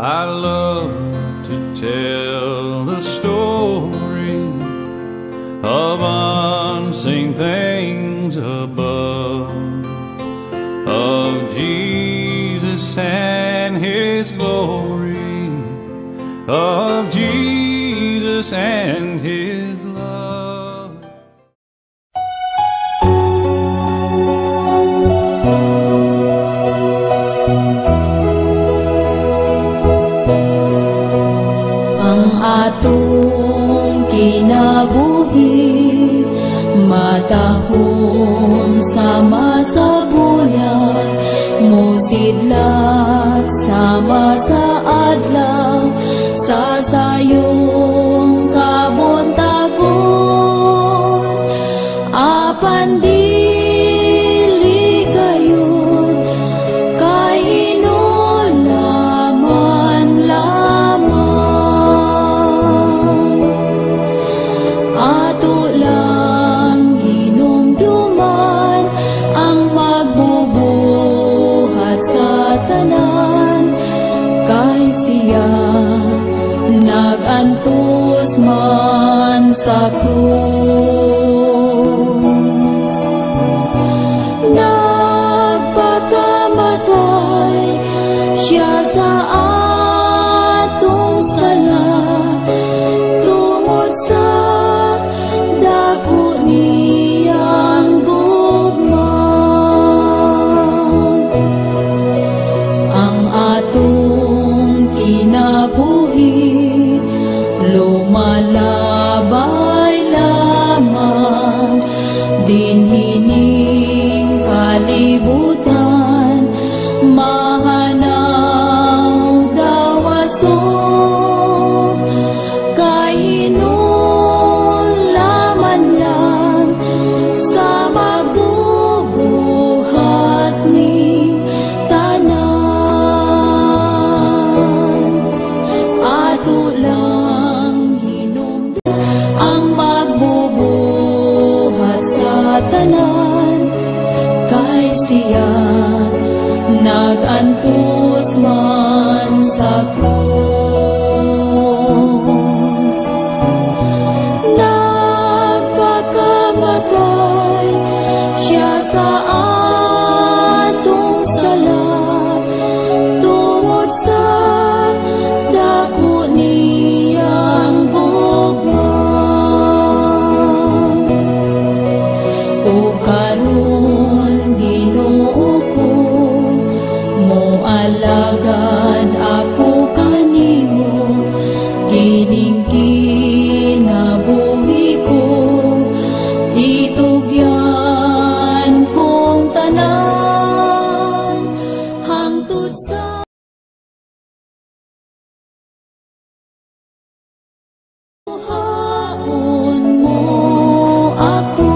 I love to tell the story of unseen things above, of Jesus and His glory, of Jesus and His love. Ang atong kinabuhi matahong sama sa bulan, musidlat sama sa adlaw, sa sayong kabuntagon. Apan dili gayon kay inulaman lamang, ato lang hinumduman ang magbubuhat sa tanan, kay siya nagantos man sa krus. Nagpakamatay siya sa atong sala, tungod sa dako niyang gugma. Ang atong kinabuhi lumalabay lamang, dinhining kalibutan, mahanaw dawason, kay inulaman lang sa magbubuhat ni tanan. Ato lang hinumdum ang magbubuhat sa tanan, kay siya nagantos man sa krus. Nagpakamatay siya sa atong sala, tungod sa dako niyang gugma. O karon Ginoo ko, moalagad ako kanimo, kining kinabuhi ko, itugyan kong tanan hangtod sa haon mo ako.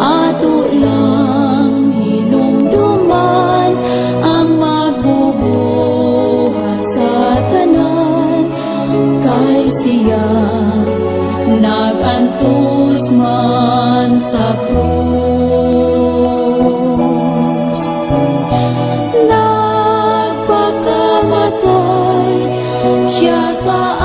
Ato lang hinumduman ang magbubuhat sa tanan, kay siya nagantos man sa krus. Nagpakamatay siya sa